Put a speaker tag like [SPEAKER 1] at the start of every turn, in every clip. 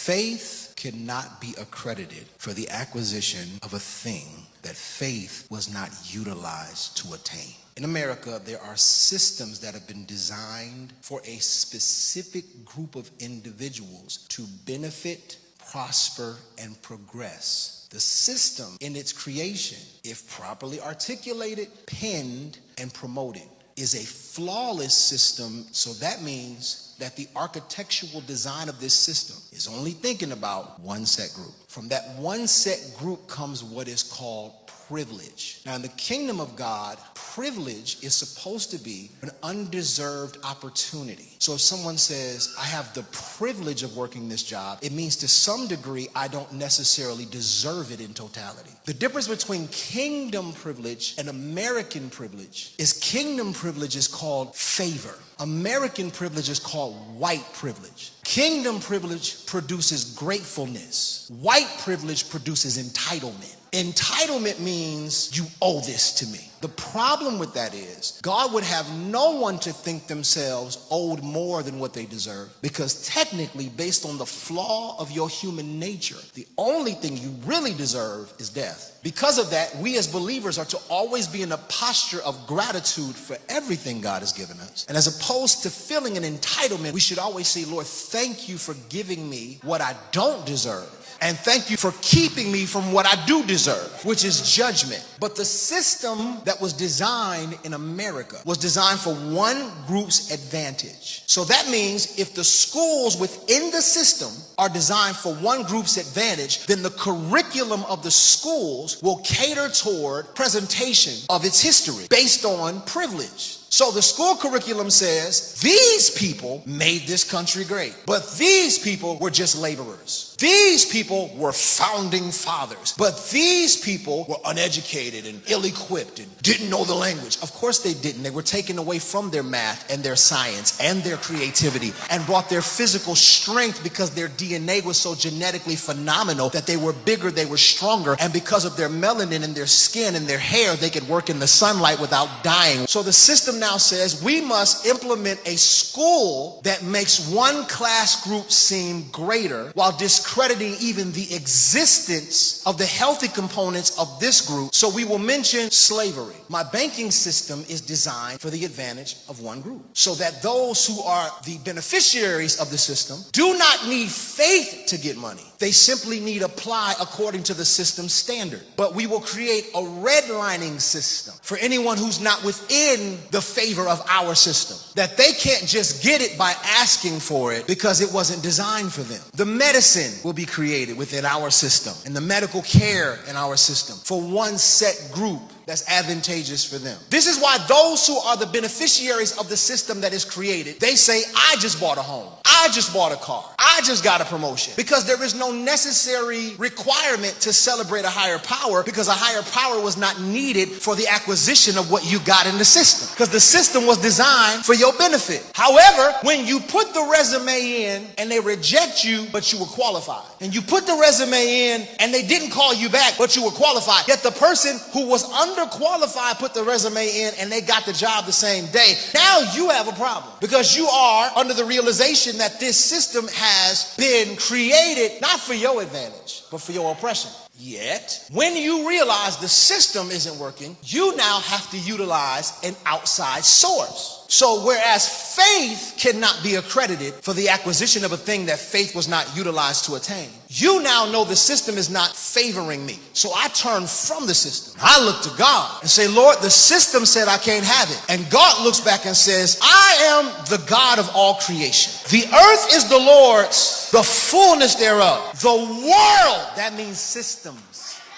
[SPEAKER 1] Faith cannot be accredited for the acquisition of a thing that faith was not utilized to attain. In America, there are systems that have been designed for a specific group of individuals to benefit, prosper, and progress. The system in its creation, if properly articulated, penned, and promoted, is a flawless system. So that means that the architectural design of this system is only thinking about one set group. From that one set group comes what is called privilege. Now, in the kingdom of God, privilege is supposed to be an undeserved opportunity. So if someone says, I have the privilege of working this job, it means to some degree I don't necessarily deserve it in totality. The difference between kingdom privilege and American privilege is kingdom privilege is called favor. American privilege is called white privilege. Kingdom privilege produces gratefulness. White privilege produces entitlement. Entitlement means you owe this to me. The problem with that is God would have no one to think themselves owed more than what they deserve, because technically, based on the flaw of your human nature, the only thing you really deserve is death. Because of that, we as believers are to always be in a posture of gratitude for everything God has given us. And as opposed to feeling an entitlement, we should always say, Lord, thank you for giving me what I don't deserve. And thank you for keeping me from what I do deserve, which is judgment. But the system that was designed in America was designed for one group's advantage. So that means if the schools within the system are designed for one group's advantage, then the curriculum of the schools will cater toward presentation of its history based on privilege. So the school curriculum says, these people made this country great, but these people were just laborers. These people were founding fathers, but these people were uneducated and ill-equipped and didn't know the language. Of course they didn't. They were taken away from their math and their science and their creativity and brought their physical strength because their DNA was so genetically phenomenal that they were bigger, they were stronger, and because of their melanin and their skin and their hair, they could work in the sunlight without dying. So the system now says we must implement a school that makes one class group seem greater while discrediting even the existence of the healthy components of this group. So we will mention slavery. My banking system is designed for the advantage of one group, so that those who are the beneficiaries of the system do not need faith to get money. They simply need apply according to the system standard. But we will create a redlining system for anyone who's not within the favor of our system, that they can't just get it by asking for it because it wasn't designed for them. The medicine will be created within our system and the medical care in our system for one set group that's advantageous for them. This is why those who are the beneficiaries of the system that is created, they say, I just bought a home. I just bought a car. I just got a promotion. Because there is no necessary requirement to celebrate a higher power, because a higher power was not needed for the acquisition of what you got in the system, because the system was designed for your benefit. However, when you put the resume in and they reject you, but you were qualified, and you put the resume in and they didn't call you back, but you were qualified, yet the person who was underqualified put the resume in and they got the job the same day, now you have a problem, because you are under the realization that this system has been created not for your advantage, but for your oppression. Yet, when you realize the system isn't working, you now have to utilize an outside source. So whereas faith cannot be accredited for the acquisition of a thing that faith was not utilized to attain, you now know the system is not favoring me. So I turn from the system. I look to God and say, Lord, the system said I can't have it. And God looks back and says, I am the God of all creation. The earth is the Lord's, the fullness thereof. The world, that means systems,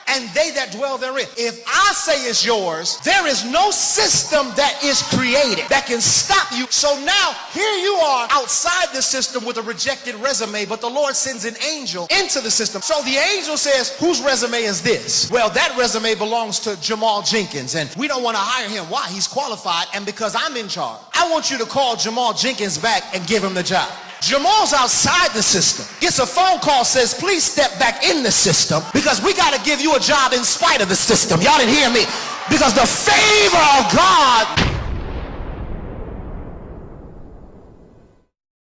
[SPEAKER 1] and they that dwell therein. If I say it's yours, there is no system that is created that can stop you. So now here you are outside the system with a rejected resume, but the Lord sends an angel into the system. So the angel says, whose resume is this? Well, that resume belongs to Jamal Jenkins, and we don't want to hire him. Why? He's qualified, and because I'm in charge. I want you to call Jamal Jenkins back and give him the job. Jamal's outside the system, gets a phone call, says, please step back in the system because we got to give you a job in spite of the system. Y'all didn't hear me. Because the favor of God